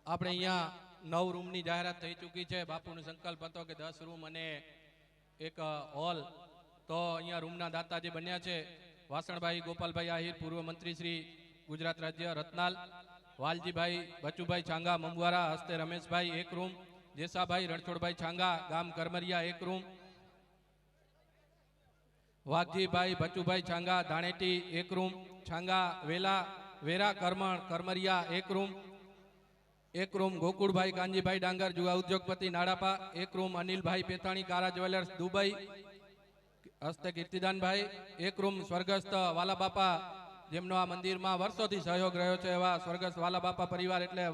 આપણે અહીંયા 9 રૂમની જાહેરાત થઈ ચૂકી છે। બાપુનો સંકલ્પ હતો કે 10 રૂમ અને એક હોલ, તો અહીંયા રૂમના દાતા જે બન્યા છે વાસણભાઈ ગોપાલભાઈ આહિર, પૂર્વ મંત્રી શ્રી ગુજરાત રાજ્ય રત્નાલ, વાલજીભાઈ બચુભાઈ છાંગા મમવારા, હસ્તે રમેશભાઈ 1 રૂમ, જેસાભાઈ રણછોડભાઈ છાંગા ગામ કરમરિયા 1 રૂમ, વાઘજીભાઈ બચુભાઈ છાંગા ધાણેટી 1 રૂમ, છાંગા વેરા કરમરિયા 1 રૂમ, 1 રૂમ ગોકુળભાઈ કાનજીભાઈ ડાંગર જુવા ઉદ્યોગપતિ નાડાપા 1 રૂમ, અનિલભાઈ પેથાણી કારા જ્વેલર્સ દુબઈ હસ્તે કીર્તિદાનભાઈ 1 રૂમ, સ્વર્ગસ્થ વાલાબાપા જેમનો આ મંદિરમાં વર્ષોથી સહયોગ રહ્યો છે એવા સ્વર્ગસ્થ વાલાબાપા પરિવાર એટલે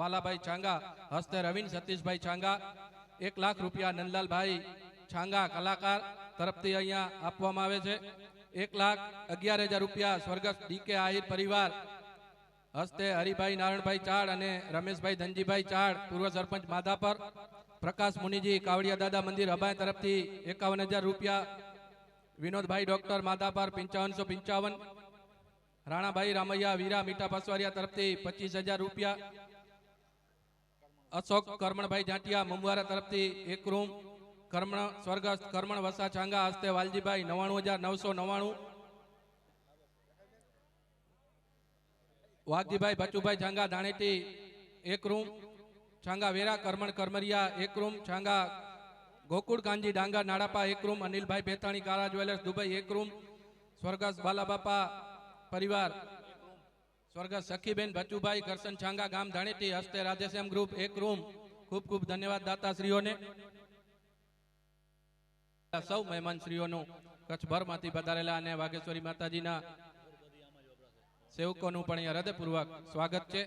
વાલાભાઈ છાંગા હસ્તે રવિન સતીશભાઈ છાંગા 1 લાખ રૂપિયા નંદલાલભાઈ છાંગા કલાકાર તરફથી અહીંયા આપવામાં આવે છે। 1,11,000 રૂપિયા સ્વર્ગસ્થ ડીકે આહિર પરિવાર હસ્તે હરિભાઈ નારાયણભાઈ ચાડ અને રમેશભાઈ ધનજીભાઈ ચાડ પૂર્વ સરપંચ માધાપર, પ્રકાશ મુનિજી કાવડિયા દાદા મંદિર અબાય તરફથી 51,000 રૂપિયા, વિનોદભાઈ ડોક્ટર માધાપર 5555, રાણાભાઈ રામૈયા વીરા મીઠા પસવારિયા તરફથી 25,000 રૂપિયા, અશોક કરમણભાઈ જાટિયા મમવારા તરફથી 1 રૂમ, સ્વર્ગસ્થ કરમણ વસા છાંગા હસ્તે વાલજીભાઈ 99,999, વાઘજીભાઈ બચુભાઈ છાંગા ધાણેટી 1 રૂમ, છાંગા વેરા કરમરિયા 1 રૂમ, છાંગા ગોકુળ કાનજી ડાંગર નાડાપા 1 રૂમ, અનિલભાઈ પેથાણી કારા જ્વેલર્સ દુબઈ 1 રૂમ, સ્વર્ગસ્થ બાલાબાપા પરિવાર સ્વર્ગસ્થ સખીબેન બચુભાઈ કરશન છાંગા ગામ ધાણેટી હસ્તે રાધેશ્યામ ગ્રુપ 1 રૂમ। ખૂબ ખૂબ ધન્યવાદ દાતાશ્રીઓને, સૌ મહેમાનશ્રીઓનું કચ્છભરમાંથી પધારેલા અને વાઘેશ્વરી માતાજીના સેવકોનું પણ અહીંયા હૃદયપૂર્વક સ્વાગત છે।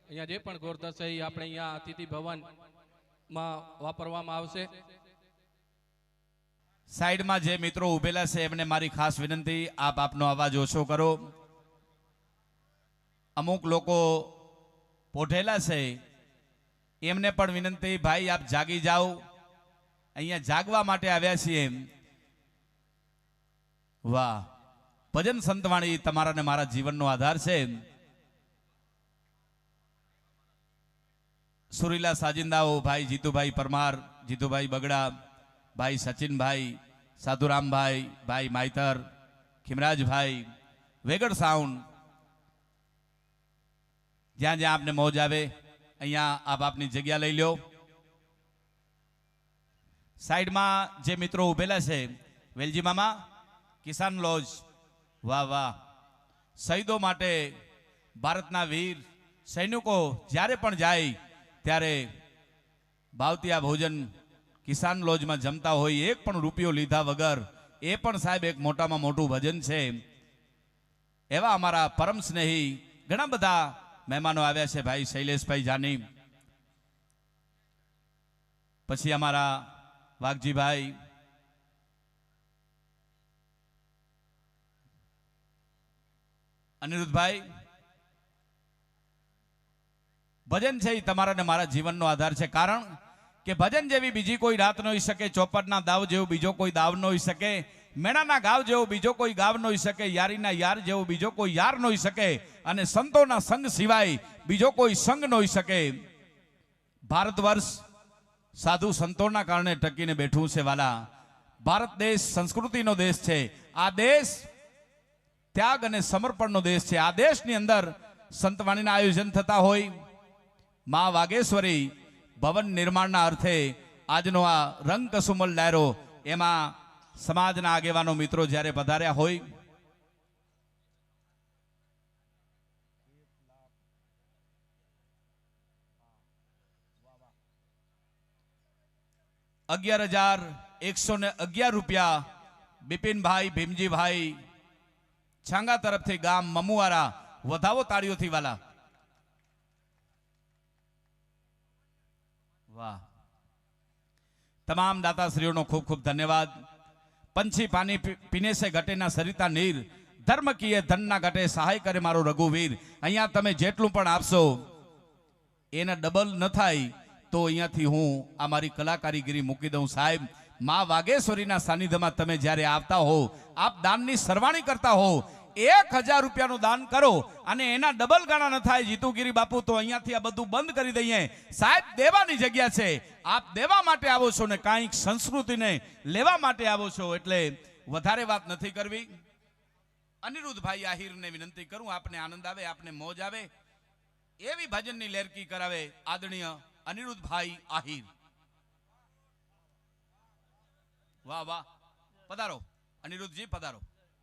અહીંયા જે પણ ગોર થશે એ આપણે અહીંયા અતિથિ ભવનમાં વાપરવામાં આવશે। સાઈડમાં જે મિત્રો ઉભેલા છે એમને મારી ખાસ વિનંતી, આપ આપનો અવાજ ઓછો કરો। અમુક લોકો પોઢેલા છે એમને પણ વિનંતી, ભાઈ આપ જાગી જાઓ, અહીંયા જાગવા માટે આવ્યા છીએ। વાહ, ભજન સંતવાણી તમારા ને મારા જીવનનો આધાર છે। સુરીલા સાજિંદાઓ ભાઈ જીતુભાઈ પરમાર, જીતુભાઈ બગડા, ભાઈ સચિનભાઈ, સાધુરામભાઈ, ભાઈ માઈતર, ખીમરાજભાઈ, વેગડ સાઉન્ડ, જ્યાં જ્યાં આપને મોજ આવે અહીંયા આપ આપની જગ્યા લઈ લો। સાઈડમાં જે મિત્રો ઉભેલા છે, વેલજી મામા કિસાન લોજ, વાહ વાહ, શહીદો માટે ભારતના વીર સૈનિકો જ્યારે પણ જાય ત્યારે ભાવતીયા ભોજન કિસાન લોજમાં જમતા હોય, 1 પણ રૂપિયો લીધા વગર, એ પણ સાહેબ એક મોટામાં મોટું ભજન છે। એવા અમારા પરમ સ્નેહી ઘણા બધા મહેમાનો આવ્યા છે, ભાઈ શૈલેષભાઈ જાની, પછી અમારા વાઘજીભાઈ, અનિરુદ્ધભાઈ। ભજન છે એ તમારા ને મારા જીવનનો આધાર છે, કારણ કે ભજન જેવી બીજી કોઈ રાત ન હોઈ શકે, ચોપટના દાવ જેવો બીજો કોઈ દાવ ન હોઈ શકે, મેણાના ગાવ જેવો બીજો કોઈ ગાવ ન હોઈ શકે, યારીના યાર જેવો બીજો કોઈ યાર ન હોઈ શકે, અને સંતોના સંગ સિવાય બીજો કોઈ સંગ ન હોઈ શકે। ભારત વર્ષ સાધુ સંતોના કારણે ટકીને બેઠું છે વાલા। ભારત દેશ સંસ્કૃતિનો દેશ છે, આ દેશ ત્યાગ અને સમર્પણનો દેશ છે। આ દેશની અંદર સંતવાણીના આયોજન થતા હોય, મા વાઘેશ્વરી ભવન નિર્માણના અર્થે આજનો આ રંગ કસુમલ ડાયરો, એમાં સમાજના આગેવાનો મિત્રો જ્યારે પધાર્યા હોય, ₹11,111 રૂપિયા બિપિનભાઈ ભીમજીભાઈ છાંગા તરફથી ગામ મમુવારા, વધાવો તાળીઓથી વાલા, વાહ। તમામ દાતાશ્રીઓનો ખૂબ ખૂબ ધન્યવાદ। પંછી પાણી પીને સે ઘટે ના સરિતા નીર, ધર્મ કીએ ધન ના ઘટે, સહાય કરે મારો રઘુવીર। અહીંયા તમે જેટલું પણ આપશો એને ડબલ ન થાય તો અહીંયાથી હું આ મારી કલાકારીગીરી મૂકી દઉં। સાહેબ, મા વાઘેશ્વરીના સાનિધ્યમાં તમે જ્યારે આવતા હો, આપ દાનની સરવાણી કરતા હો, 1000 રૂપિયાનું દાન કરો અને એના ડબલ ગણા ન થાય જીતુગીરી બાપુ, તો અહીંયાથી આ બધું બંધ કરી દઈએ. સાહેબ દેવાની જગ્યા છે, આપ દેવા માટે આવો છો ને કાંઈક સંસ્કૃતિને લેવા માટે આવો છો, એટલે વધારે વાત નથી કરવી. અનિરુદ્ધભાઈ આહિરને વિનંતી કરું, આપને આનંદ આવે, આપને મોજ આવે એવી ભજનની લેરકી કરાવે આદરણીય અનિરુદ્ધભાઈ આહિર. વાહ વાહ, પધારો અનિરુદ્ધજી, પધારો.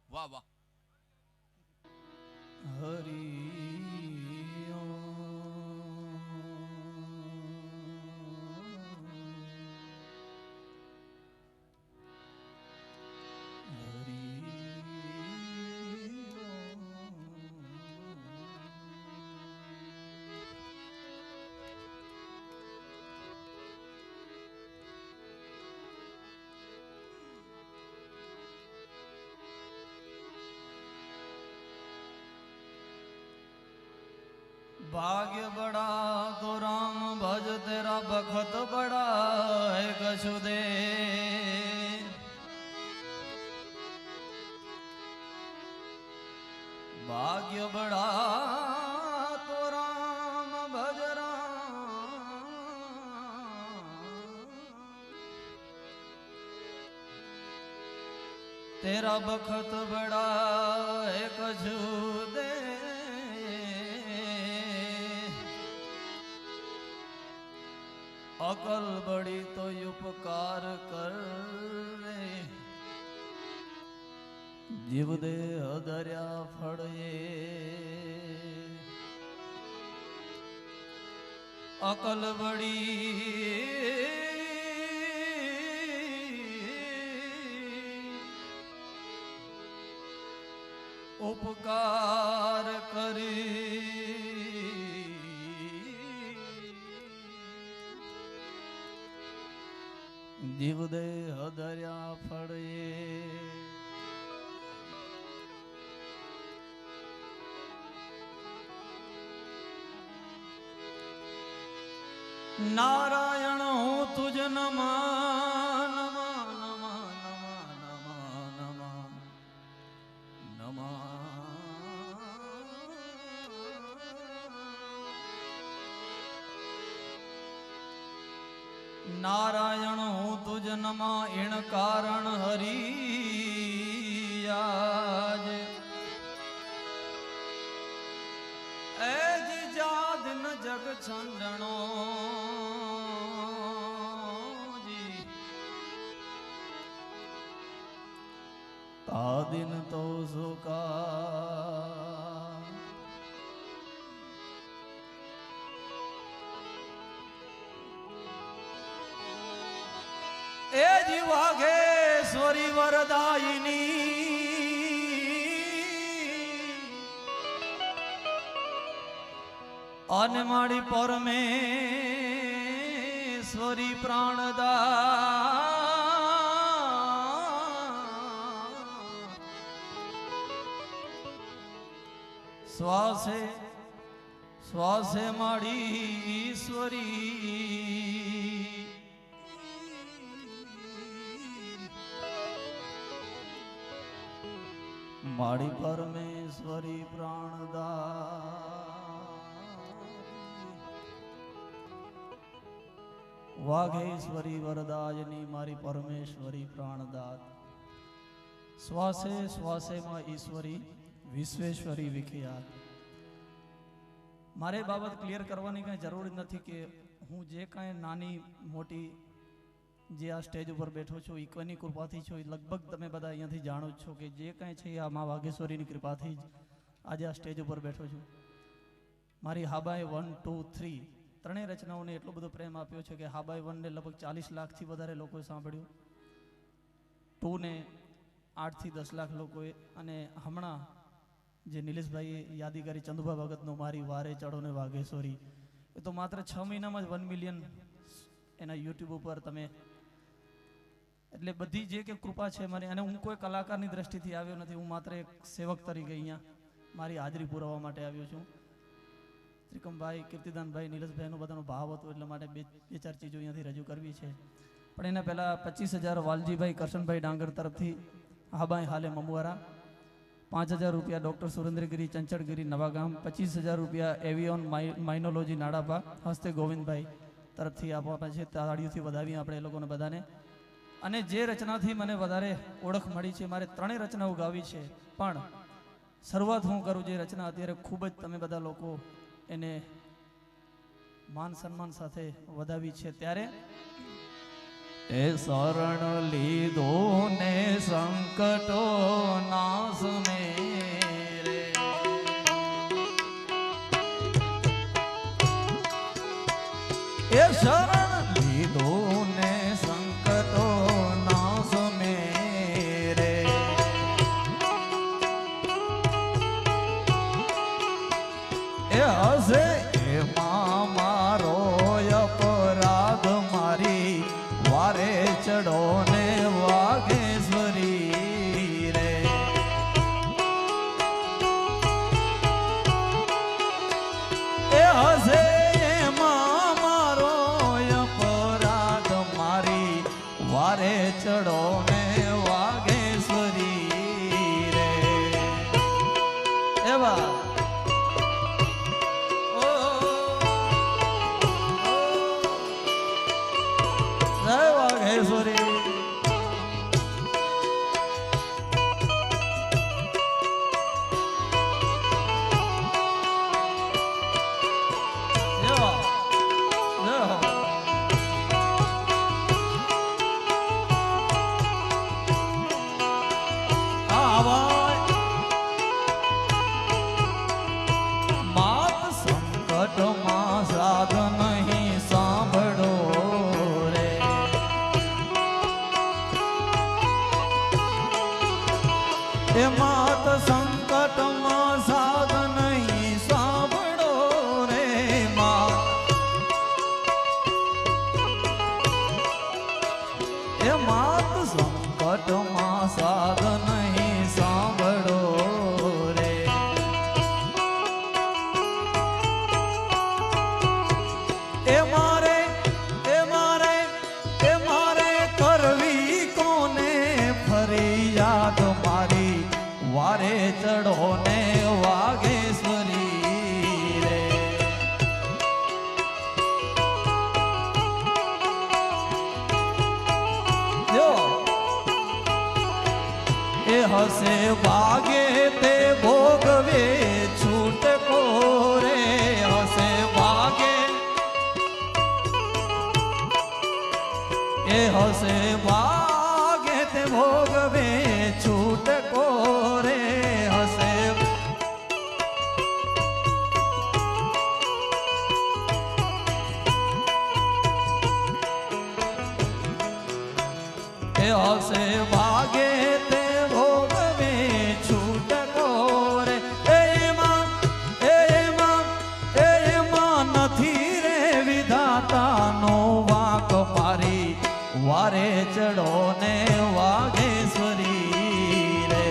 વાહ વાહ. भाग्य बड़ा तो राम भज तेरा बखत बड़ा है कछु दे। भाग्य बड़ा तो राम भज तेरा बखत बड़ा है कछु दे। अकल बड़ी तो उपकार कर रे, जीव दे हदर्या फड़ ये। अकल बड़ी उपकार करी, जीव दे हदर्या फड़े। नारायण हूँ तुझ नमा नमा नमा नमा नमा नमा नमा। नारायण हूँ तुझ नमा इण कारण हरि आज। ऐज जादिन जग छंडणो जी, ता दिन तो सुका। ए जीवाघेश्वरी वरदायिनी अन माड़ी परमेश्वरी प्राणदा। श्वासे श्वासे माड़ी ईश्वरी माड़ी परमेश्वरी प्राणदा। वाघेश्वरी वरदायनी मारी परमेश्वरी प्राणदात। श्वासे श्वासे मां ईश्वरी विश्वेश्वरी विख्यात। मारे बाबत क्लियर करवानी कई जरूरी नहीं कि हूँ जे कई नानी मोटी जे आ स्टेज पर बैठो छो ईकोनी कृपाथी छो। लगभग तमे बधा अहींयाथी जाणो छो कि जे कई छे आ मां वाघेश्वरीनी कृपाथी आज आ स्टेज पर बैठो छो। मारी हाबाए 1 2 3 ત્રણેય રચનાઓને એટલો બધો પ્રેમ આપ્યો છે કે હાબાઈ 1 ને લગભગ 40 લાખથી વધારે લોકોએ સાંભળ્યું, 2 ને 8 થી 10 લાખ લોકોએ, અને હમણાં જે નિલેશભાઈએ યાદીગારી ચંદુભા ભગતનો મારી વારે ચડો ને વાઘેશ્વરી, એ તો માત્ર 6 મહિનામાં જ 1 મિલિયન એના યુટ્યુબ ઉપર તમે. એટલે બધી જે કે કૃપા છે મારી, અને હું કોઈ કલાકારની દ્રષ્ટિથી આવ્યો નથી, હું માત્ર એક સેવક તરીકે અહીંયા મારી હાજરી પુરાવવા માટે આવ્યો છું. ત્રિકમભાઈ, કીર્તિદાનભાઈ, નિલેશભાઈનો બધાનો ભાવ હતો એટલા માટે બે ચાર ચીજો અહીંયાથી રજૂ કરવી છે. પણ એના પહેલાં 25,000 વાલજીભાઈ કરશનભાઈ ડાંગર તરફથી હાબાઈ હાલે મમવારા, 5,000 રૂપિયા ડૉક્ટર સુરેન્દ્રગીરી ચંચળગીરી નવાગામ, 25,000 રૂપિયા એવિયોન માઇનોલોજી નાડાપા હસ્તે ગોવિંદભાઈ તરફથી આપવા છે. તાળીઓથી વધાવીએ આપણે એ લોકોને બધાને. અને જે રચનાથી મને વધારે ઓળખ મળી છે, મારે 3 રચનાઓ ગાવી છે, પણ શરૂઆત હું કરું જે રચના અત્યારે ખૂબ જ તમે બધા લોકો એને માન સન્માન સાથે વધાવી છે. ત્યારે એ શરણ લીધો ને સંકટો નાશ મેરે, એ શરણ લીધો ને સંકટો નાશ મેરે, એ હશે એમાં મારો અપરાધ મારી વારે ચડો ને વાઘેશ્વરી રે, એ હશે એમાં મારો અપરાધ મારી વારે ચડો ને વાઘેશ્વરી રે. એવા જય વાઘેશ્વરી. માત સંકટમાં સાધ નહીં સાંભળો રે, એ માત સંકટમાં સાધ નહીં સાંભળો રે, એ માત સંકટમાં સાધ નહીં સાંભળો રે, એ મારે એ મારે એ મારે કરવી કોને ફરિયાદ મારી વારે ચડો ને વાઘેશ્વરી રે, જો એ હશે ભાગે તે ભોગવે છૂટકો રે, હશે ભાગે એ હશે ભાગે તે ભોગવે છૂટકો રે, હશે એ હશે ભાગે તે ભોગવે છૂટકો રે, એમાં નથી રે વિધાતાનો વાંક મારી વારે ચડો ને વાઘેશ્વરી રે,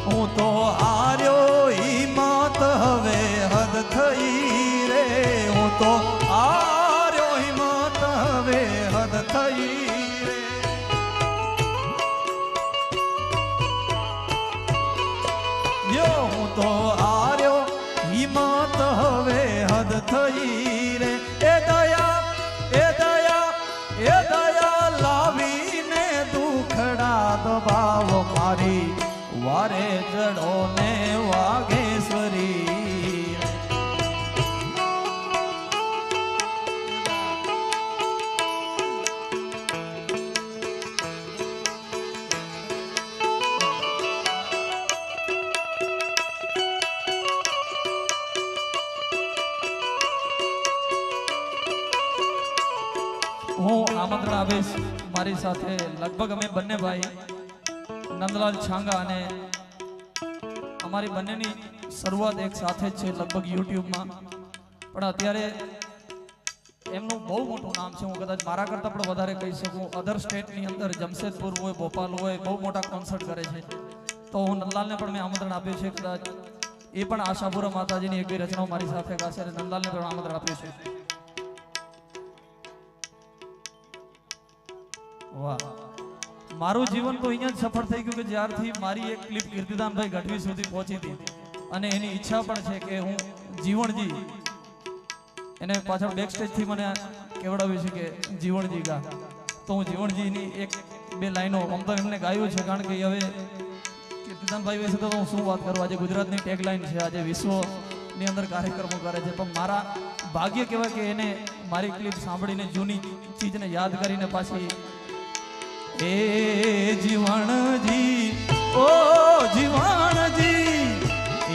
હું તો હાર્યો હિંમત હવે હદ થઈ રે, હું તો હાર્યો હિંમત હવે હદ થઈ રે, યો હું તો હાર્યો હિંમત હવે હદ થઈ રે, એ દયા લાવીને દુખડા દબાવ મારી વારે ચડો ને વાઘેશ્વરી રે. હું આમંત્રણ આપીશ મારી સાથે લગભગ અમે બંને ભાઈ નંદલાલ છાંગા અને અમારી બંનેની શરૂઆત એક સાથે જ છે લગભગ યુટ્યુબમાં, પણ અત્યારે એમનું બહુ મોટું નામ છે. હું કદાચ મારા કરતાં પણ વધારે કહી શકું. અધર સ્ટેટની અંદર જમશેદપુર હોય, ભોપાલ હોય, બહુ મોટા કોન્સર્ટ કરે છે. તો હું નંદલાલને પણ મેં આમંત્રણ આપ્યું છે. કદાચ એ પણ આશાપુરા માતાજીની એક બે રચનાઓ મારી સાથે ગાશે અને નંદલાલને પણ આમંત્રણ આપ્યું છે. વાહ, મારું જીવન તો અહીંયા જ સફળ થઈ ગયું કે જ્યારથી મારી એક ક્લિપ કીર્તિદાનભાઈ ગઢવી સુધી પહોંચી હતી અને એની ઈચ્છા પણ છે કે હું જીવણજી એને પાછળ બેક સ્ટેજથી મને કહેવડાવ્યું છે કે જીવણજી ગા, તો હું જીવણજીની એક બે લાઈનો આમ તો એમને ગાયું છે, કારણ કે હવે કીર્તિદાનભાઈ વિશે તો હું શું વાત કરું. આજે ગુજરાતની ટેગ લાઈન છે, આજે વિશ્વની અંદર કાર્યક્રમો કરે છે, પણ મારા ભાગ્ય કહેવાય કે એને મારી ક્લિપ સાંભળીને જૂની ચીજને યાદ કરીને પાછી એ જીવણજી, ઓ જીવણજી,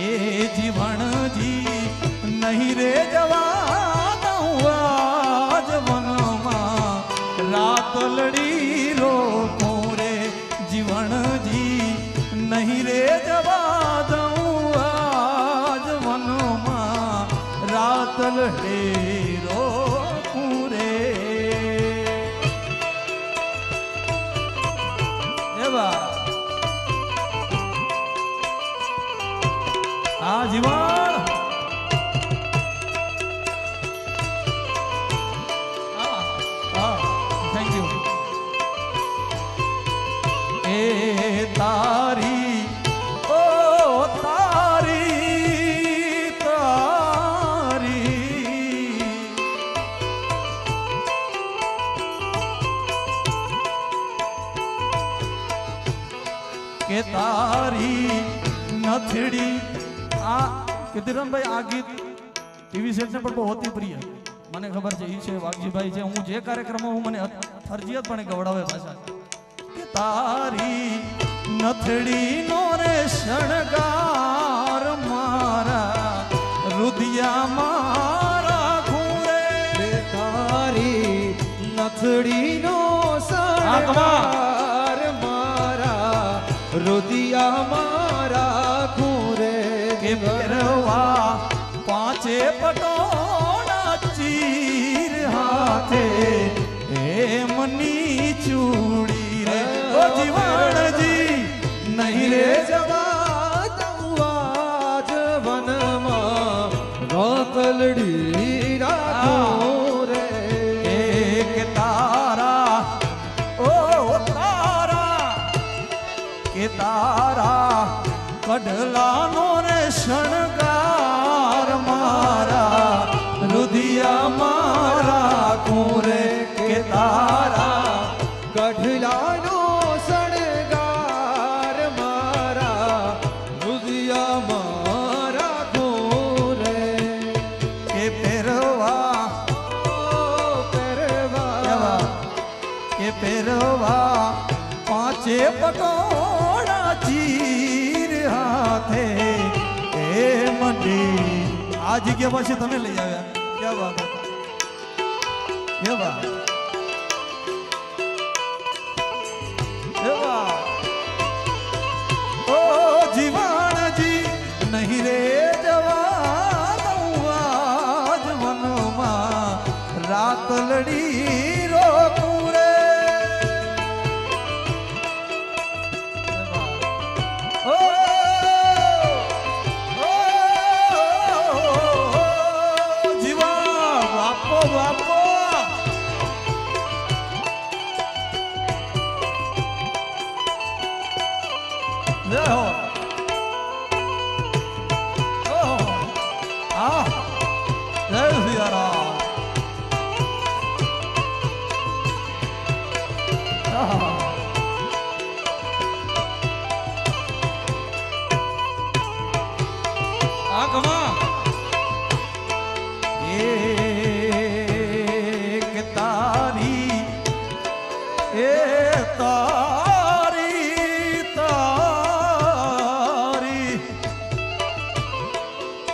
એ જીવણજી નહીં રે જવા દઉં આજ વનમાં, રાત લડી રોકું રે જીવણજી, નહીં રે જવા દઉં આજ વનમાં, રાત લડી રોકું રે. આ જીવન થેન્ક યુ. એ તારી, ઓ તારી, તારી કે તારી નથડી. આ કીર્તિરામભાઈ આ ગીત ટીવી સેટને પણ બહુ અતિ પ્રિય, મને ખબર છે. એ છે વાઘજીભાઈ છે. હું જે કાર્યક્રમમાં હું મને ફરજિયાત પણ ગવડાવે પાછા કે તારી નથડી નો રે શણગાર મારા રુદિયા મારા ખૂરે, તારી નથડી નો શણગાર મારા રુદિયા મારા ખૂરે, કે ભેરવા પાંચે પટોળા ચીર હાથે એ મની ચૂડી રે. ઓ જીવણજી નહીં રે જવા દઉં આજ વનમાં, રાતલડી રાખું રે. એક તારા, ઓ તારા, કે તારા કડલાનો રે શણગાર મારા રુદિયા મારા કુરે, કે તારા ગઢલાનો શણગાર મારા રુદિયા મારા ખૂરે, કે પહેરવા, પહેરવા કે પહેરવા પાંચે પટોળા ચીર હાથે એ મંડી. આ જગ્યા પાછી તમે લઈ આવ્યા, ક્યાં વાત હે, ક્યાં વાત, ક્યાં વાત. ઓ જીવણજી નહીં રે જવા દઉં આજ વનમાં, રાત લડી રોકું રે. ઓ જીવા બાપો બાપો, જય હો. આ જય સિયારામ. આ કમા એક તારી, એ તારી, તારી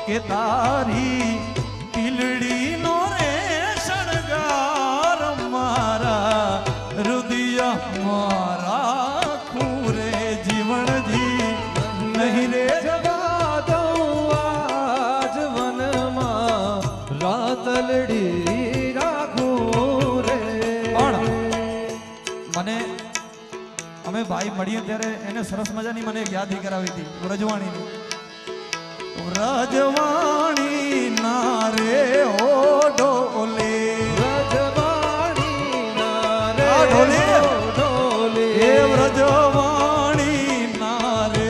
કે તારી ટીલડી નો રે શણગાર મારા રેડી રાખું રે. પણ મને અમે ભાઈ મળીએ ત્યારે એને સરસ મજાની મને એક યાદી કરાવી હતી વ્રજવાણીની. વ્રજવાણી ના રે ઓ ડોલે, વ્રજવાણી ના રે આ ઢોલે. હો ઢોલે. એ વ્રજવાણી ના રે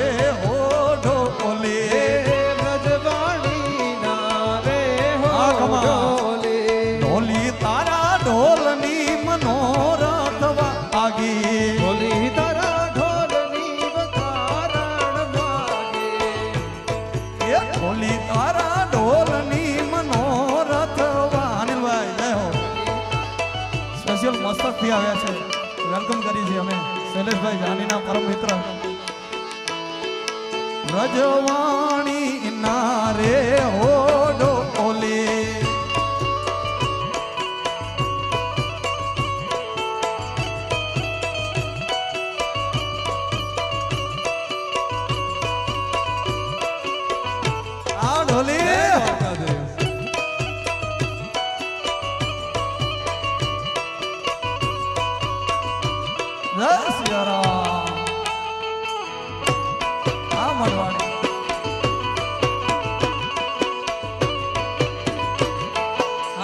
ઓ ડોલે. વ્રજવાણી ના રે હો આ કમા. ઢોલે. ઢોલી તારા ઢોલની મનોરથ વાગી, ઢોલી તારા ઢોલની વતારણ વાગે. એ ઢોલી તારા ઢોલની મનોરથ વાનભાઈ જય હો. સ્પેશિયલ મસ્તક થી આવ્યા છે, વેલકમ કરી છે અમે શૈલેષભાઈ જાનીના પરમ મિત્ર. વ્રજવાણી ના રે હો ડોલે. આ ઢોલી જય સિયારામ. આ મળવાણી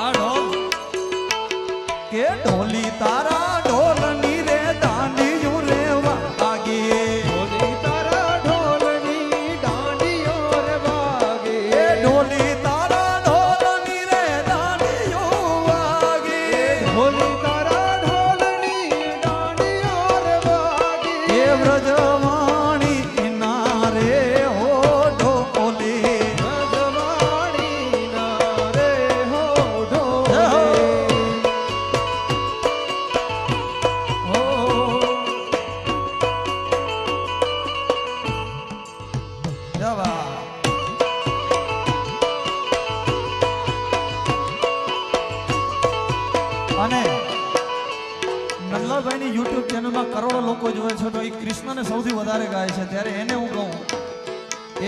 આ ઢોલ કે ઢોલી તારા ઢોલની રે દાંડિયું રે વાગે. ઢોલી તારા ઢોલની દાંડીઓ રે વાગે. એ ઢોલી તારા ઢોલની રે દાંડિયું વાગે. ઢોલી તારા ઢોલની દાંડીઓ રે વાગે. એ વ્રજવાણી ના રે હો ઢોલે. વ્રજવાણી ના રે હો જય હો. ઢોલે. જય બા. અને નલ્લાભાઈની યુટ્યુબ ચેનલમાં કરોડો લોકો જોવે છે તો એ કૃષ્ણને સૌથી વધારે ગાય છે, ત્યારે એને હું કહું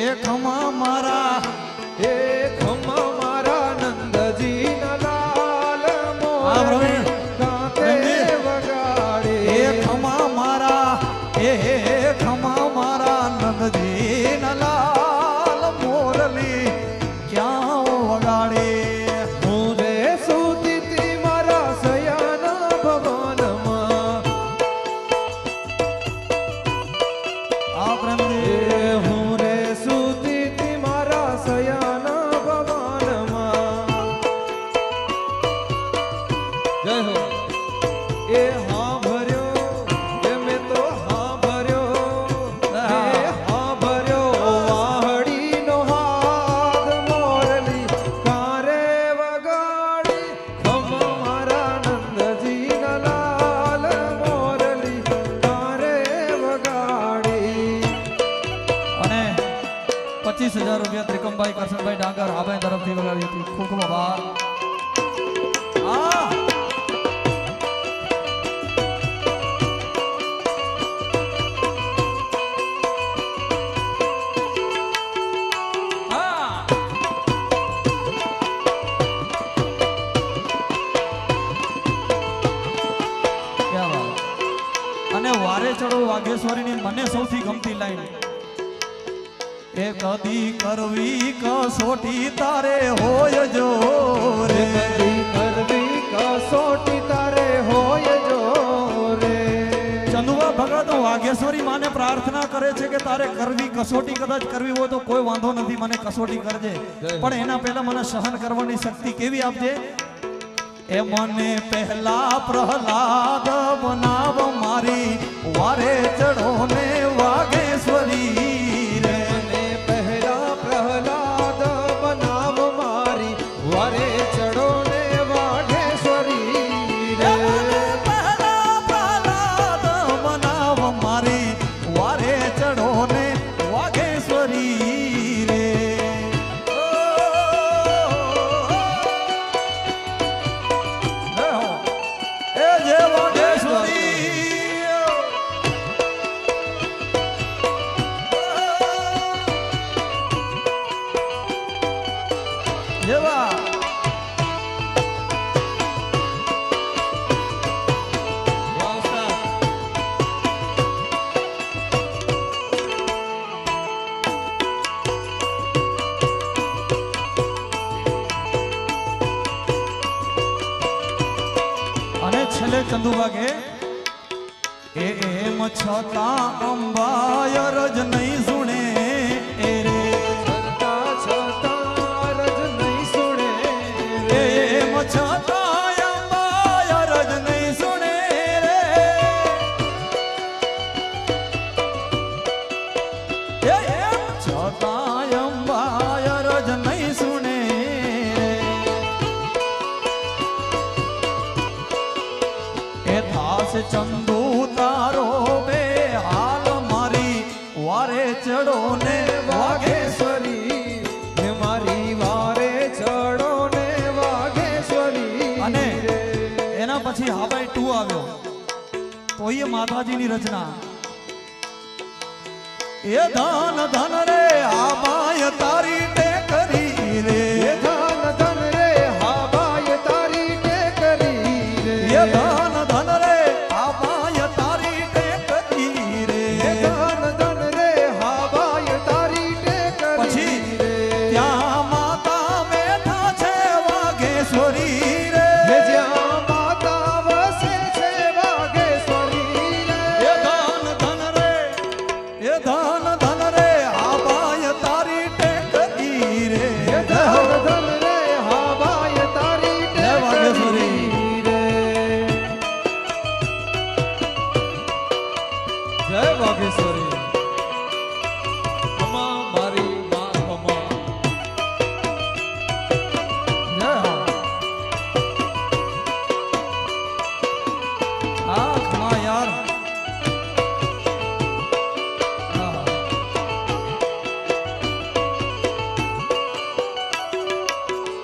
એ ખમા મારા હે ખમા મારા નંદજીના લાલ હા, પ્રવીણ. કાંતે પ્રવીણજી. વગાડે. એ ખમા મારા એ ખમા મારા નંદજી લાલ મોરલી ક્યાં વગાડે. હું રે સૂતી તી મારા સયાના ભવનમાં. આ પ્રેમજી એ હું રે સૂતી તી મારા સયાના ભવનમાં. જય હો. એ હા ભર્યો એ મેં તો હા ભર્યો. એ હા ભર્યો વાહડીનો હાથ મોરલી કારે વગાડી. ખમા મારા નંદજીના લાલ મોરલી કારે વગાડી. અને 25,000 રૂપિયા ત્રિકમભાઈ કરશનભાઈ ડાંગર આભાઈ તરફથી વગાડી હતી. ખૂબ ખૂબ આભાર. આ આ. ક્યાં વાત. અને વારે ચડો વાઘેશ્વરીની મને સૌથી ગમતી લાઈન એ કદી કરવી કસોટી તારે હોય જો રે. કદી કરવી કસોટી તારે હોય જો રે. ચંદુબા ભગત વાઘેશ્વરી માને પ્રાર્થના કરે છે કે તારે કરવી કસોટી કદાચ કરવી હોય તો કોઈ વાંધો નથી, મને કસોટી કરજે, પણ એના પહેલા મને સહન કરવાની શક્તિ કેવી આપજે. એ મને પહેલા પ્રહલાદ બનાવ મારી વારે ચડો ને વાઘેશ્વરી રે. મને પહેલા પ્રહલાદ બનાવ મારી વારે ચડો ને વાઘેશ્વરી રે. મને પહેલા પ્રહલાદ બનાવ મારી વારે ચડો ને વાઘેશ્વરી રે. એ જે વાઘેશ્વરી જેવા છેલ્લે ચંદુબા કે એમ છતાં અંબાય રજ નહીં સુણે એ રે છતાં રજ નહીં સુણે એમ છતાં અંબાય રજ નહીં સુણે રે એમ છતાં અંબાય રજ નહીં સુણે રે એ થાસ ચંદુ તારો બે હાલ મારી વારે ચડો ને વાઘેશ્વરી હે મારી વારે ચડો ને વાઘેશ્વરી અને એના પછી હાબાઈ 2 આવ્યો તો એ માતાજીની રચના એ ધન ધન રે હાબાઈ તારી ટેકરી રે હે ધન ધન રે હા બાય તારી ટેકરી રે એ ધન ધન રે હાબાઈ તારી ટેકરી રે હે ધન ધન રે હા બાય તારી ટેકરી પછી રે ત્યાં માતા બેઠા છે વાઘેશ્વરી રે હે જ્યાં માતા વસે છે વાઘેશ્વરી રે એ ધન ધન રે એ ધન ધન રે હાબાઈ તારી ટેકરી રે હે ધન ધન રે હા બાય તારી જય વાઘેશ્વરી. ટેકરી રે જય વાઘેશ્વરી અમા મારી માં અમા જય હા હા ખમા યાર હા.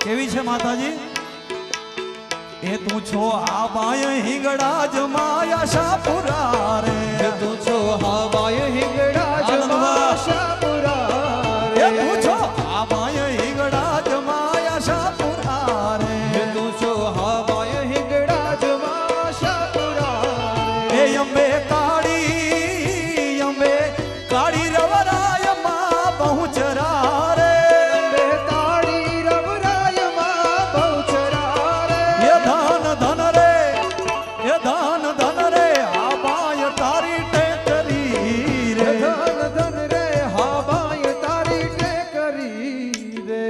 કેવી છે માતાજી એ તું છો આ બાય હિંગડા જ માયા શાપુરા રે હે તું છો હા બાય હિંગડા આનંદમાં. જમાશાપુરા એ રે તું છો આ બાય હિંગડા જ માયા શાપુરા રે હે તું છો હા બાય હિંગડા જમાશાપુરા એ અંબે કાળી રવરાય માં પહોંચરા રે અંબે તાળી રવરાય માં બહુચરા રે એ ધન ધન રે એ ધન ધન રે આ બાય તારી ટેકરી રે ધન ધન રે હા બાય તારી ટેકરી રે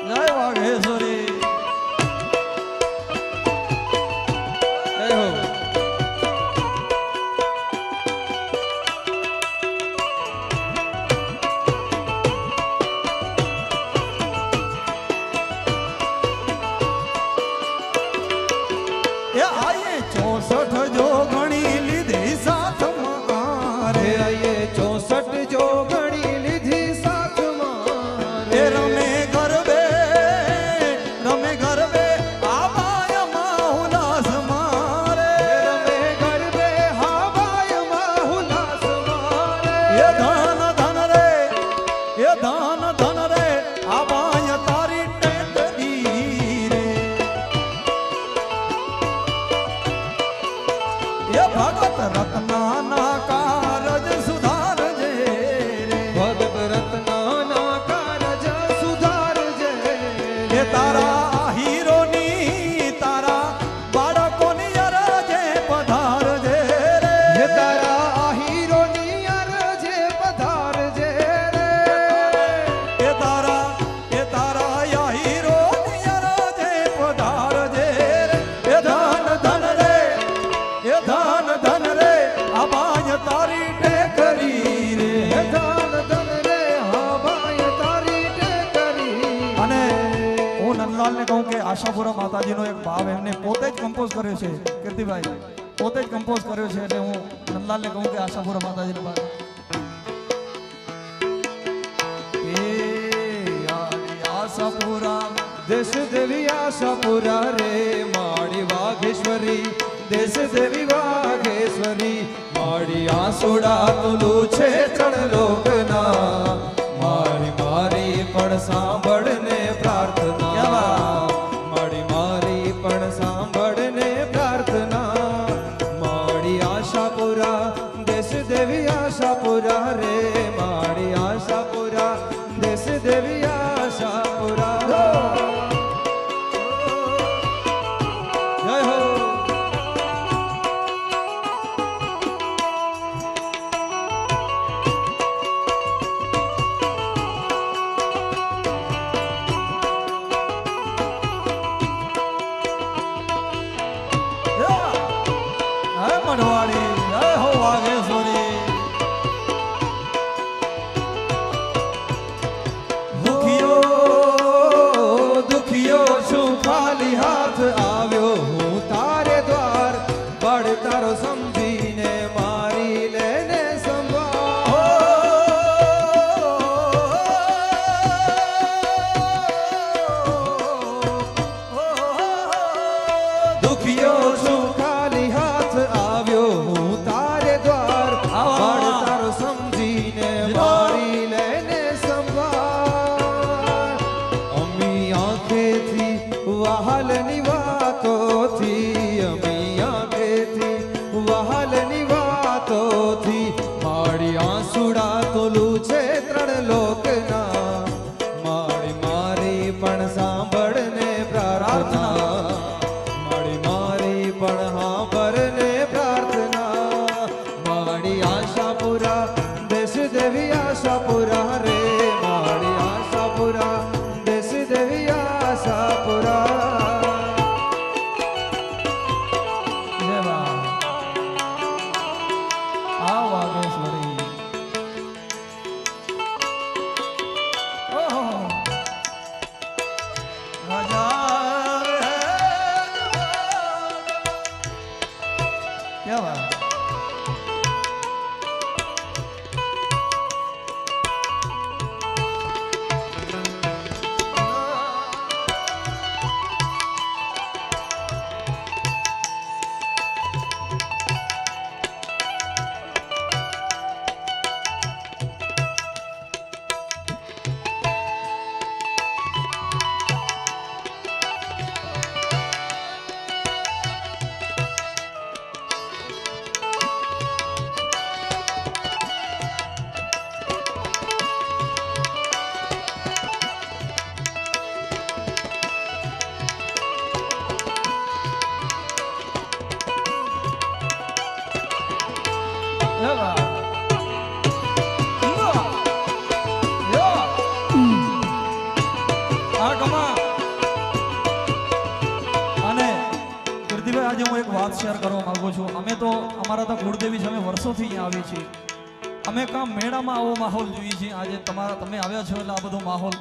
જય વાઘેશ્વરી જય હો એ આયે 64 જો ગણી લીધી સાથમાં રે રે આયે 64 જો ગણી લીધી સાથમાં એ રમે ગરબે આ બાય માં ઉલ્લાસ મારે રમે ગરબે હા બાય માં હુલાસ મારે એ ધન ધન રે એ ધન ધન રે આ બાય તારી ટેકરી રે એ ભગત રત્નાના કારજ સુધારજે રે ભગત રત્નાના કારજ સુધારજે એ તારા હીરોની તારા બાળકોની અરજે પધારજે રે હે તારા હીરોની અરજે પધારજે રે એ તારા હીરોની અરજે પધારજે રે એ ધન ધન રે એ ધન ધન રે આ બાય તારી ટેકરી રે હે ધન ધન રે હા બાય તારી ટેકરી અને હું નંદલાલને કહું કે આશાપુરા માતાજીનો એક ભાવ એમને પોતે જ કમ્પોઝ કર્યો છે કીર્તિભાઈ પોતે જ કમ્પોઝ કર્યો છે એટલે હું નંદલાલને કહું કે આશાપુરા માતાજીનો ભાવ એ આશાપુરા દેશ દેવી આશાપુરા રે માડી વાઘેશ્વરી દેશ દેવી વાઘેશ્વરી માડી આસુડા તુલું છે ત્રણ લોકના મારી મારી પણ સાંભળને પ્રાર્થના મારી મારી પણ સાંભળને પ્રાર્થના માડી આશાપુરા દેશ દેવી દેવી આશાપુરા રે મારી આશાપુરા દેશ દેવી આશાપુરા જય હો હે મઢવાડી હે હો વાઘેશ્વરી દુખિયો છું ખાલી હાથ આવ્યો હું તારે દ્વાર બળ તારો સમજીને મારી લેને દુખિયો છું ખાલી હાથ આવ્યો હું તારે દ્વાર બળ તારો સમજીને મારી લેને સંભાળ અમી આંખેથી વહાલની વાતોથી અમી આંખેથી વહાલની વાતોથી મારી આંસુડા તોલું છે ત્રણ લોકના મારી મારી પણ સાંભળને પ્રાર્થના મારી મારી પણ સાંભળને પ્રાર્થના મારી આશાપુરા દેશ દેવી આશાપુરા રે મારી આશાપુરા દેશ દેવી આશાપુરા જય બા આ વાઘેશ્વરી ઓહો રાજા રે ક્યાં વાત જય બા આ કમા અને કીર્તિભાઈ આજે હું એક વાત શેર કરવા માંગુ છું અમે તો અમારા તો કુળદેવી છે અમે વર્ષોથી અહીંયા આવીએ છીએ અમે કાં મેળામાં આવો માહોલ જોઈએ છીએ આજે તમે આવ્યા છો એટલે આ બધો માહોલ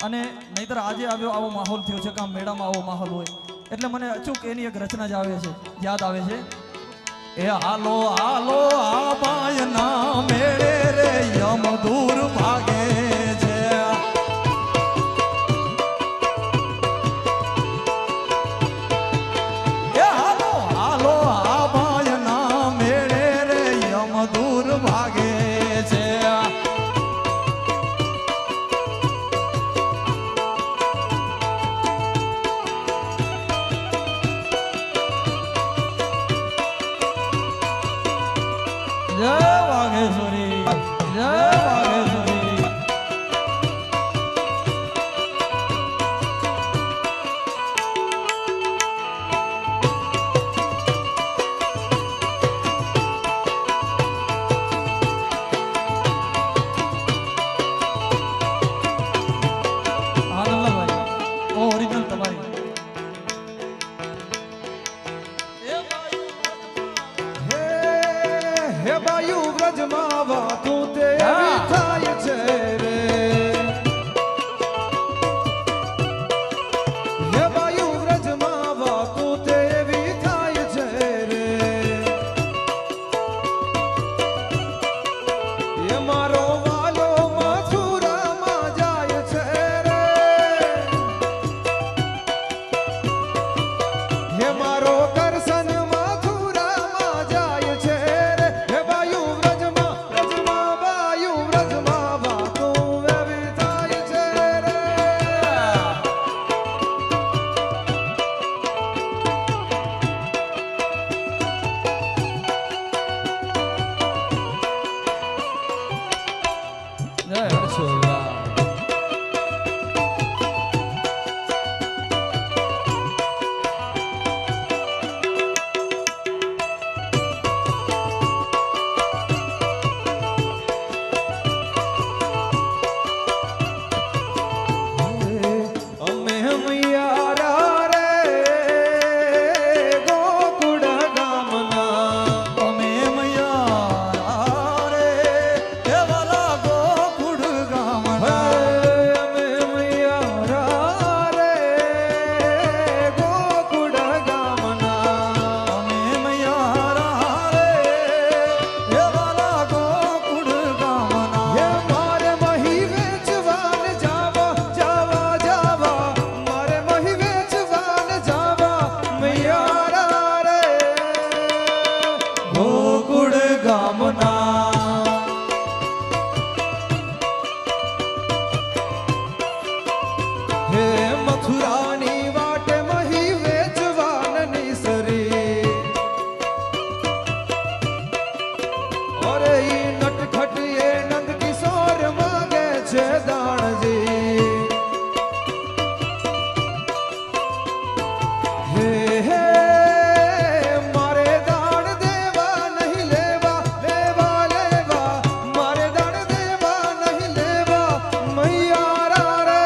અને નહીતર આજે આવ્યો આવો માહોલ થયો છે કાં મેળામાં આવો માહોલ હોય એટલે મને અચૂક એની એક રચના જ આવે છે યાદ આવે છે એ હાલો હાલો આ બાયના મેળે રે યમ દૂર ભાગે છે એ હાલો હાલો આ બાયના મેળે રે યમ દૂર ભાગે છે જય વાઘેશ્વરી જય વાઘેશ્વરી આનંદભાઈ ઓરિજિનલ તમારી હે બાયુ વ્રજમાં વાતું તે એવી થાય છે રે હે બાયુ વ્રજમાં વાતું તે એવી થાય છે રે એ મારો વાલો મથુરામાં જાય છે રે હે મારો કરશન મથુરામાં જાય છે રે હે બાયુ વ્રજમાં બાયુ વ્રજમાં વાતું એવી થાય છે રે છો વાહ. અમે મૈયારા રે ગોકુળ ગામના. અમે મૈયા રે એ વાલા ગોકુળ ગામના. અમે મૈયારા રે ગોકુળ ગામના. અમે મૈયા રે એ વાલા ગોકુળ ગામના. હે મારે મહી વેચવાન જાવા જાવા જાવા. મારે મહી વેચવાન જાવા મૈયારા રે ગોકુળ ગામના. હે મથુરાની વાટે મહી વેચવાન નિસરી. અરે ઈ નટખટ એ નંદ કિશોર માગે છે દાણજી. હે હે મારે દાણ દેવા નહીં લેવા લેવા લેવા. મારે દાણ દેવા નહીં લેવા મૈયારા રે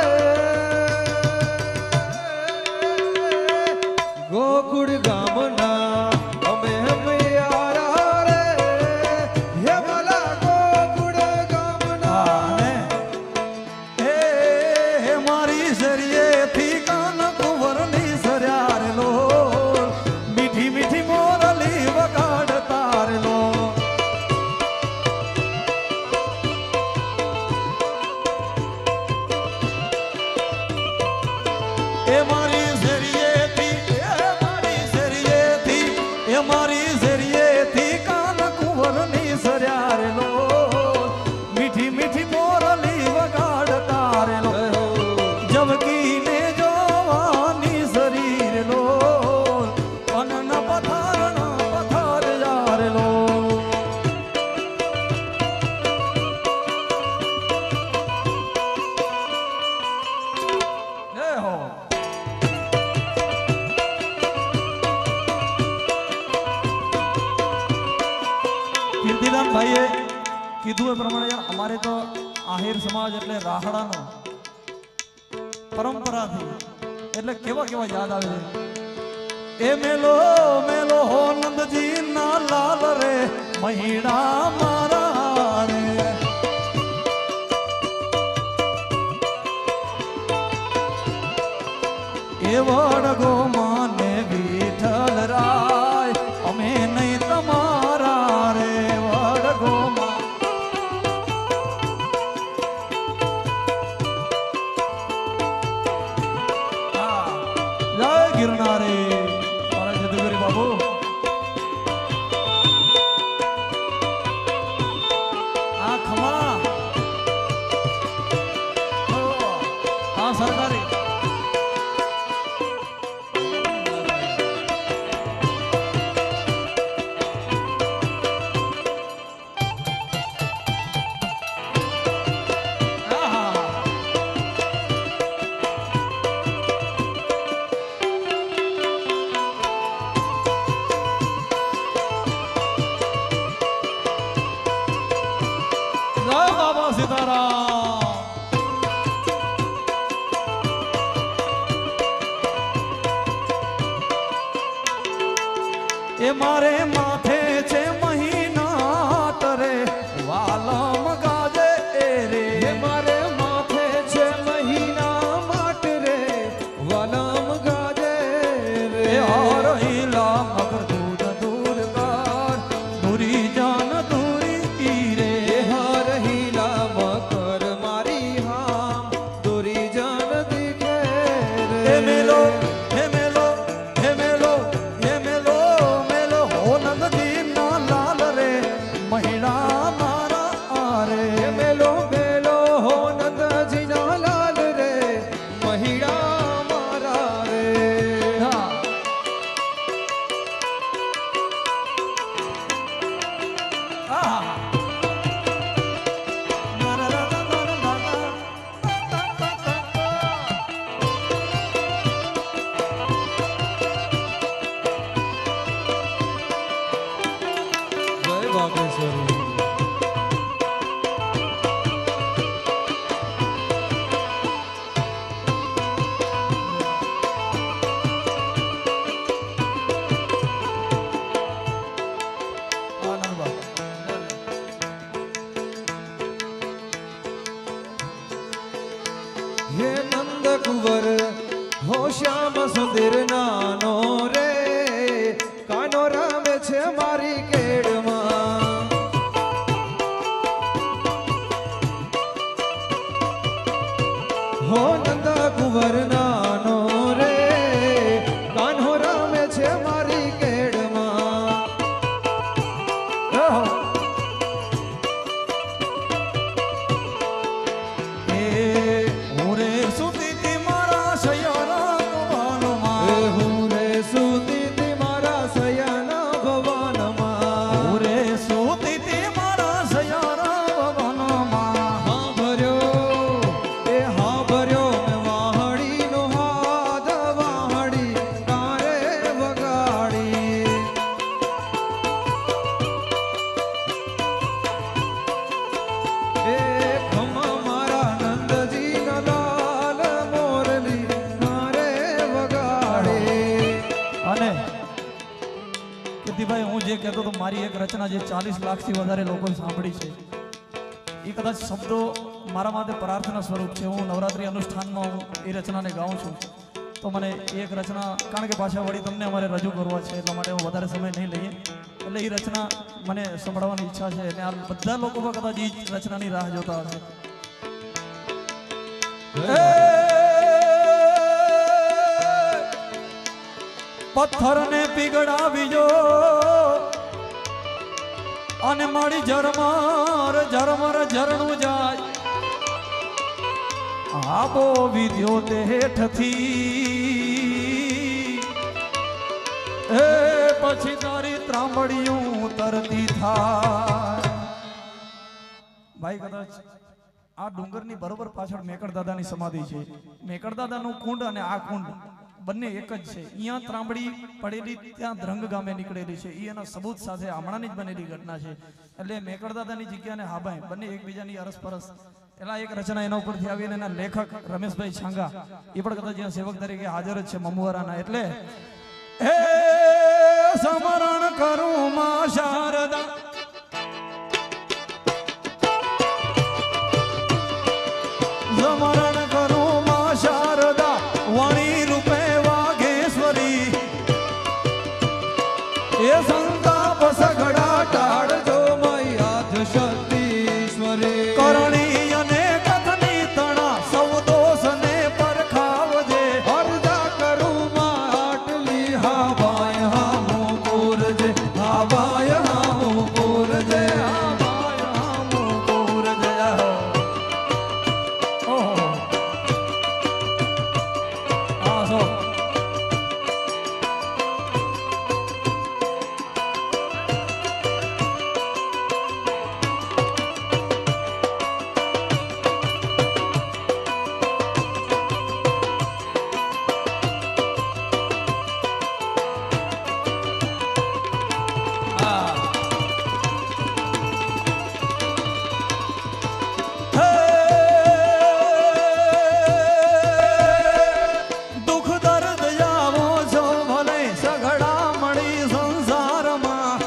ગોકુળ ગામના. અમે મૈયારા રે હે વાલા ગોકુળ ગામના. આને હે મારી શરીએથી કાન કુંવરની સર્યારેલો મીઠી મીઠી મોરલી વગાડતા રેલો. એ મારી શરીએથી એ મારી શરીએથી એ મારી શરીએથી કાન કુંવરની સર્યારેલો મીઠી મીઠી મોરલી વગાડતા રેલો. જબકીને જોવાની શરીરેલો અનના પથારના પથાર જારેલો. જય હો. કીર્તિદાન ભાઈએ કીધું એ પ્રમાણે યાર અમારે તો આહિર સમાજ એટલે રાહડાનો પરંપરાથી એટલે કેવા કેવા યાદ આવે છે. એ મેલો મેલો હો નંદજી ના લાલ રે મહિના મારા રે. એ વડગો માને વિઠ્ઠલ રાય અમે નહીં તમારા રે વડગો માં. જય ગિરનારી મારા જદુગરી બાબુ. આ ખમા હા સરકારી જય બાબા સીતારામ. એ મારે માથે છે મહિના તરે વાલમ ગાજે એ રે. હે મારે માથે છે મહિના માટ રે વાલમ ગાજે રે. એ હરઈલા મકર દૂધ દૂર કર દૂરી જાન દૂરી રે. હે હરહીલા મકર મારી હામ દોરી જાન દીખે રે. હે મેલો હે મેલો હે મેલો હે મેલો મેલો હો નંદ હે નંદ કુંવર હો શ્યામ સુંદર નાનો રે કાનો રમે છે મારી કેડમાં હો નંદ કુંવર નાનો રે કાનો રમે છે મારી કેડમાં હું રે સુતી તી મારા શયરા ભવનમાં એ હું રે સુતી તી મારા શયના ભવનમાં હું રે સુતી તી મારા શયરા ભવનમાં હા ભર્યો એ હા ભર્યો મેં વાહડીનો હાથ વાહડી તારે વગાડી એ ખમા મારા નંદજીના લાલ મોરલી તારે વગાડે અને કીર્તિભાઈ હું જે કહેતો તો મારી એક રચના જે 40 લાખથી વધારે લોકોએ સાંભળી છે એ કદાચ શબ્દો મારા માટે પ્રાર્થના સ્વરૂપ છે હું નવરાત્રિ અનુષ્ઠાનમાં હું એ રચનાને ગાઉં છું તો મને એક રચના કારણ કે પાછા વળી તમને અમારે રજૂ કરવા છે એટલા માટે હું વધારે સમય નહીં લઈએ એટલે એ રચના મને સંભળાવવાની ઈચ્છા છે અને આ બધા લોકો પણ કદાચ એ રચનાની રાહ જોતા હશે પથ્થરને પીગળાવીજો અને મારી ઝરમર ઝરમર ઝરણું જાય આબો વિદ્યો તે હેઠથી એ પછી તારી ત્રાંબડિયું તરતી થાય ભાઈ કદાચ આ ડુંગરની બરોબર પાછળ મેકડ દાદાની સમાધિ છે મેકડ દાદાનું કુંડ અને આ કુંડ બંને એક જ છે અહીંયા ત્રાંબડી પડેલી ત્યાં ધ્રંગ ગામે નીકળેલી છે એ એના સબૂત સાથે હમણાંની જ બનેલી ઘટના છે એટલે મેકડ દાદાની જગ્યાને હાબાઈ બંને એકબીજાની અરસપરસ એલા એક રચના એના ઉપરથી આવી અને એના લેખક રમેશભાઈ છાંગા એ પણ કદાચ અહીંયા સેવક તરીકે હાજર જ છે મમુવારાના એટલે હે સમરણ કરું માં શારદા સમરણ કરું માં શારદા વાણી રૂપે વાઘેશ્વરી એ સંતાપ સઘળા ટાળજો મય આધ શક્તિશ્વરી કરણી અને કથની તણા સૌ દોષને પરખાવજે અરજા કરું માં આટલી હા ભાઈ હા હું પૂરજે હા ભાઈ હા હું પૂરજે દુઃખ દર્દ આવો છો ભલે સઘળા મળી સંસારમાં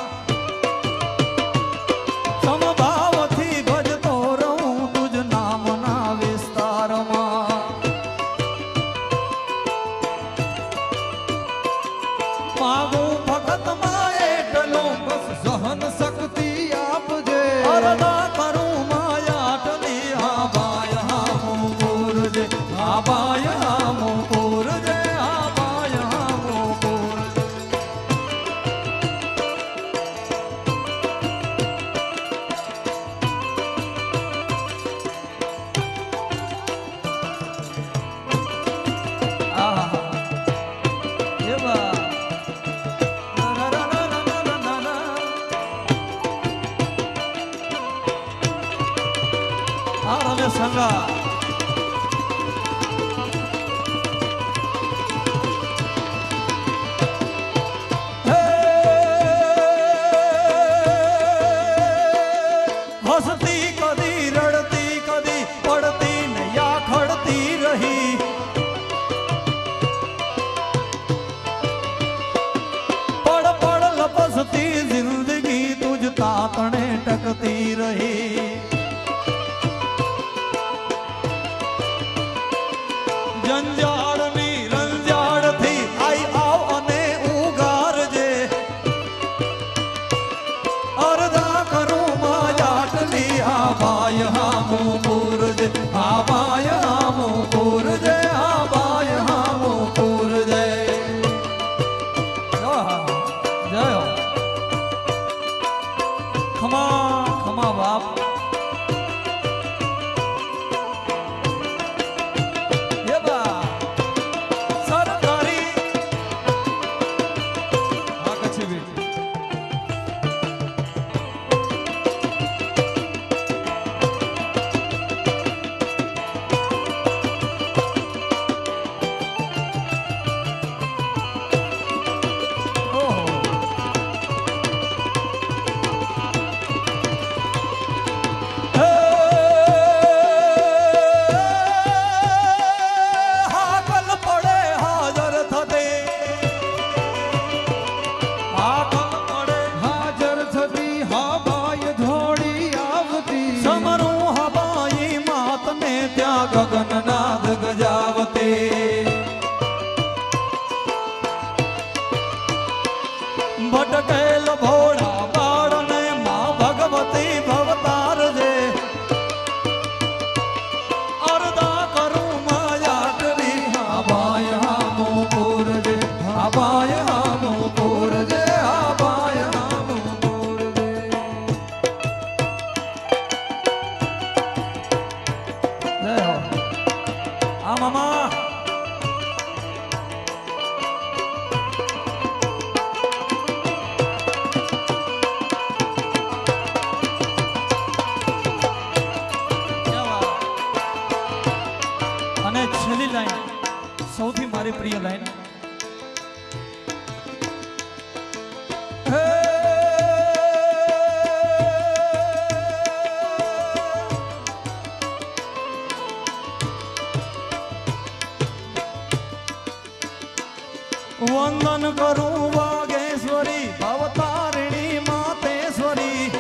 સમભાવથી ભજતો રહું તુજ નામના વિસ્તારમાં માગું ફકત માં એટલું બસ સહન શક્તિ આપજે અરદા કરું માયાટલી હા ભાઈ હા હું પૂરજે હા ભાઈ હા હું પૂરજે હા ભાઈ હા હું પૂરજે સંગા હસતી કદી રડતી કદી પડતી નૈયા ખડતી રહી પડ પડ લપસતી જિંદગી તુજ તાતણે ટકતી રહી આ બાય હામો પૂરજે આ બાય હામો પૂરજે આ બાય હામો પૂરજે જય હો ખમા ખમા બાપ એ બા સરકારી આ કચ્છી બેટી ગગનનાદ ગજાવતે ભટકેલ ભોળા બાળને માં ભગવતી ભવતાર જે અરદા કરું માયાટરી હા બાય હામો પૂરજે હા બાય હામો પૂરજે હા બાય હામો પૂરજે જય હો આ મામા અને છેલ્લી લાઈન સૌથી મારી પ્રિય લાઈન વંદન કરું વાગેશ્વરી ભવતારિણી માતેશ્વરી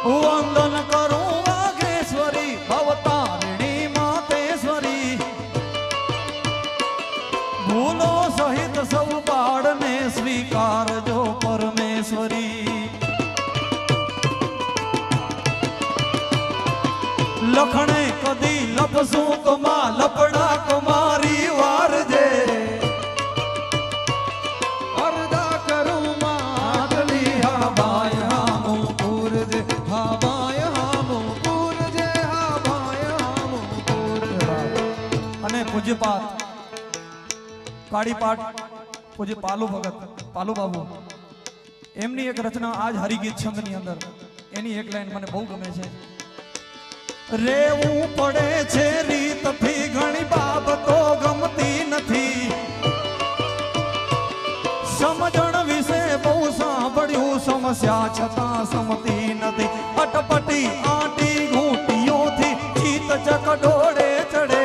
વંદન કરું વાગેશ્વરી ભવતારિણી માતેશ્વરી ભૂલો સહિત સૌ બાળને સ્વીકારજો પરમેશ્વરી લખણે કદી લપસું તો માં લપડા કુમારી વારજે અરદા કરું માટલી હા બાય હામો પૂરજે હા બાય હામો પૂરજે હા બાય હામો પૂરજે અને પૂજ્યપાત કાળીપાટ પૂજ્ય પાલુ ભગત પાલુ બાબુ એમની એક રચના આજ હરિગીત છંદની અંદર એની એક લાઈન મને બહુ ગમે છે રેવું પડે છે રીતથી ઘણી બાબતો ગમતી નથી સમજણ વિશે બહુ સાંભળ્યું સમસ્યા છતાં સમતી નથી અટપટી આટી ઘૂંટીઓથી ચિત ચકડોળે ચડે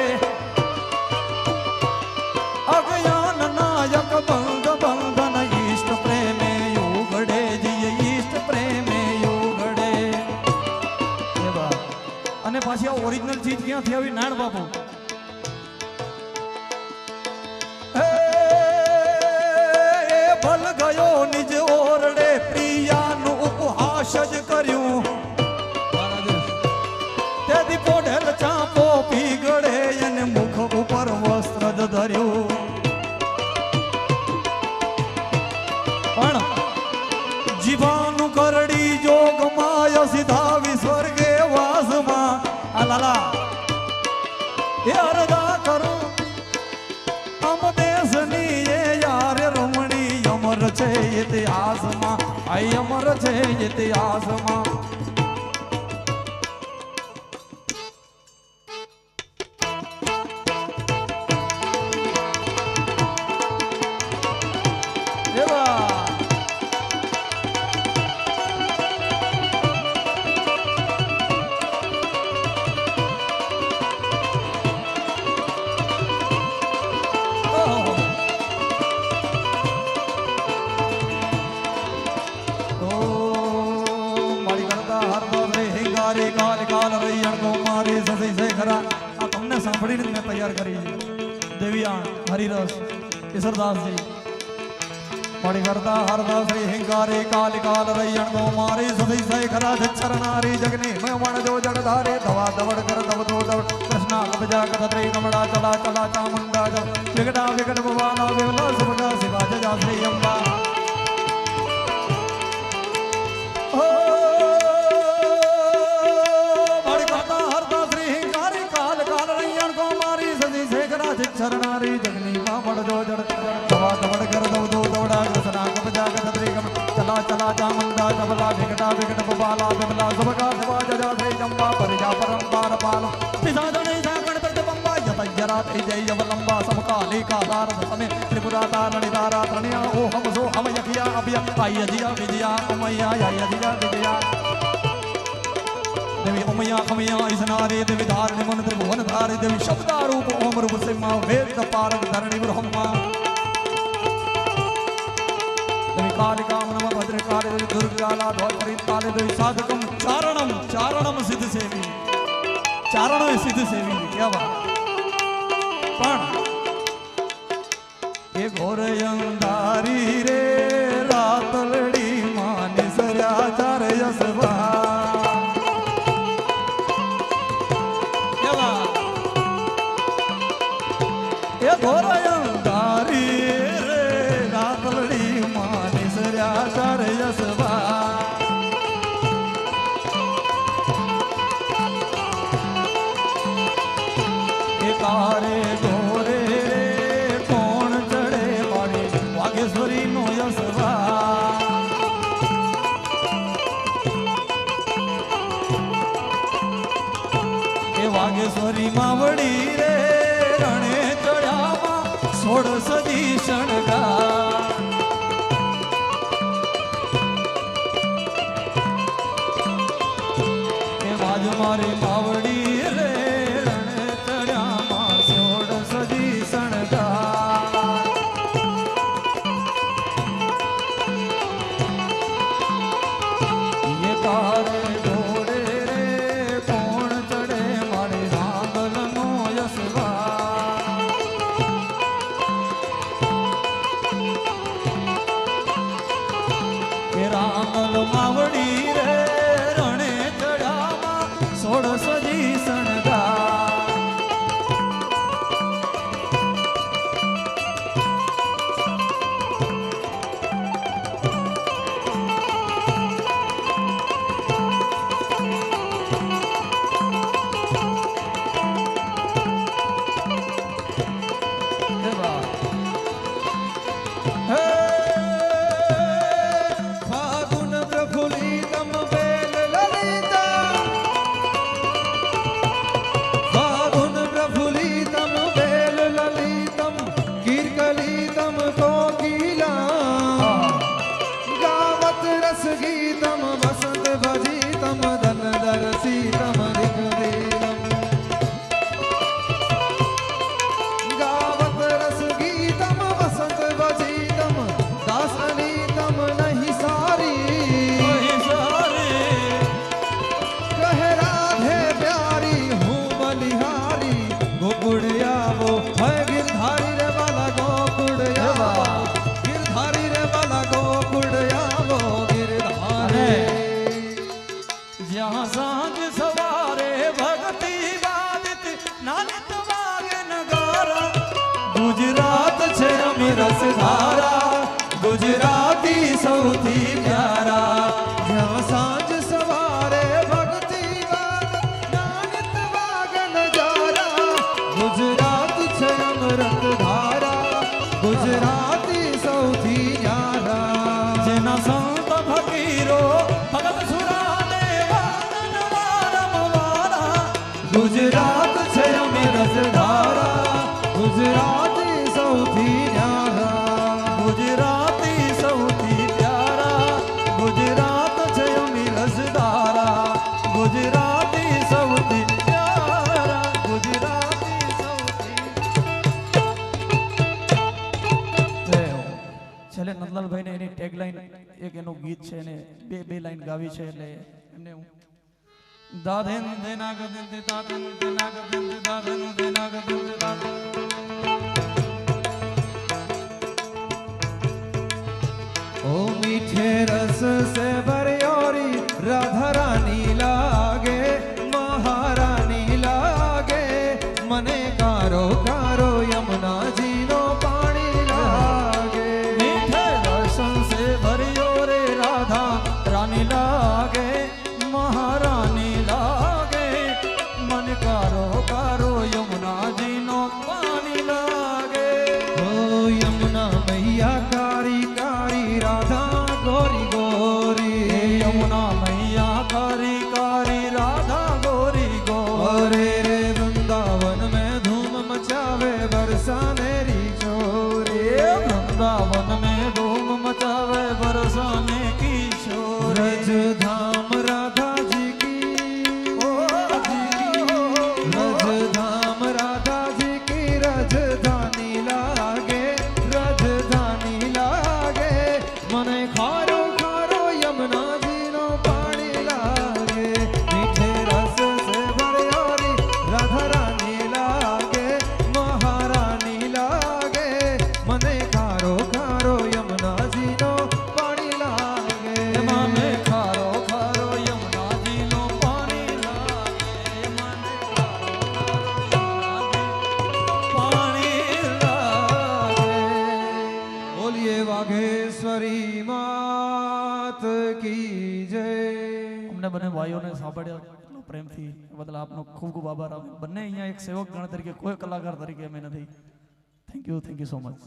અજ્ઞાન નાયક બંધ બંધન ઈષ્ટ પ્રેમે યુગડે જીએ ઈષ્ટ પ્રેમે યુગડે અને પાછી આ ઓરિજિનલ ચીજ ક્યાંથી આવી નાણ બાપુ ભલ ગયો નિજ ઓરડે પ્રિયાનું ઉપહાસ જ કર્યું તેથી પોઢેલ ચાંપો પીગળે અને મુખ ઉપર વસ્ત્ર જ ધર્યું પણ જીવાનું કરડી જોગમાય સીધા સ્વર્ગે વાસમાં આ લાલા એ અરદા કરું અમ દેશની એ યાર રમણી અમર છે ઇતિહાસમાં આ અમર છે ઇતિહાસમાં સાંભળીને મેં તૈયાર કરી છે દેવિયાણ હરિરસ કેશરદાસજી मणि करता हरदा श्री हिंगारी काल काल रैयण दो मारी सदी सही खरा झच्छर नारी जगनी मैं वण जो जग धारे दवा दवड़ कर दव दो दवड़ कृष्णा कबजा कदत्री कमड़ा चला चला चामुंडा जब विकटा विकट भवाना विमला सुभगा शिवा जजा श्री अम्बा शरणारी जगनी मामड़ जो जड़ दवा दवड़ कर दव दो दौड़ा कृष्णा कबजा कदत्री कम चला चला चामुंडा चबला विकटा विकट बबाला विमला सुभगा शिवा जजा श्री जम्बा परिजा परंपार पालो पिता जने जागण प्रतिबंबा यतयरा जय अवलंबा समकाली का दार समय त्रिपुरा तारणी तारा तरणिया ओ हम सो हम यखिया अभिया आई अजिया विजया उमैया आई अजिया विजया देवी उमैया खमैया इसनारे देवी धारणी मन त्रिभुवन धारे देवी शब्दा रूप ओम रूप सिम्हा वेद पारक धरणी ब्रह्मा देवी कालिका नमः भद्रकाली देवी दुर्गाला ध्वजरी काली देवी साधकम चारणम चारणम सिद्ध सेवी चारण सिद्ध सेवी क्या बात पण ये घोर अंधारी रे रातलड़ी माने सरया चार यसवा घोरयंदारी रे रातलड़ी मानी सरया चार यसवा कारे घोरे रे कौन चढ़े मारी वागेश्वरी नो यसवा वागेश्वरी मावड़ी रे रणे सोड़ सदी शणगा बाज मारी मावड़ी रे रण चढ़ा सोड़ सदी शणगा ये कारे घोड़े रे कौन चढ़े मारे रांगल नो यसवा रामल मावड़ी रे रणे चढ़ावा सोड़ सजी सणगा गुजरात छे अमीरस धारा गुजराती सौथी प्यारा जब सांझ सवारे भक्ति नानित वागन जारा गुजरात छे अमृत धारा गुजराती सौथी न्यारा जेना संत फकीरो भगत सुरा देवानन वारम वारा गुजरात छे अमीरस धारा गुजराती सौथी न्यारा गुजराती सौथी प्यारा गुजरात छे अमीरस धारा गुजराती सौथी प्यारा गुजराती सौथी છેલ્લે નંદલાલભાઈને એની ટેગલાઈન એક એનું ગીત છે ને બે લાઈન ગાવી છે એટલે એમને હું દાધેન દેના ગદન દે દાધેન દેના ગદન દે દાધેન દેના ગદન દે દાધેન ओ मीठे रस से भरियोरी राधा रानी लागे महारानी लागे मने कारो कारो यमुना जी नो पानी लागे मीठे दर्शन से भरियो रे राधा रानी लागे महारानी लागे मन कारो कारो यमुना जी नो पानी लागे ओ यमुना मैया कारी कारी राधा गोरी गोरी यमुना मैया कारी कारी राधा गोरी गोरी रे रे वृंदावन में धूम मचावे बरसानेरी चोरी वृंदावन में धूम मचावे बरसाने की शोर रज धाम राधा जी की ओ जी रज धाम राधा जी की रजधानी लागे रजधानी लागे मने खारो खारो यमुना जी नो पानी लागे मीठे रस से भरियोरी राधा रानी लागे महारानी लागे मने खारो खारो यमुना जी नो पानी लागे माने खारो खारो यमुना जी नो पानी लागे माने पानी लागे बोलिए वाघेश्वरी मात की जय અમને બંને ભાઈઓને સાંભળ્યા એટલો પ્રેમથી એ બદલ આપનો ખૂબ ખૂબ આભાર. અમે બંને અહીંયા એક સેવક ગણ તરીકે કોઈ કલાકાર તરીકે અમે નથી. Thank you so much.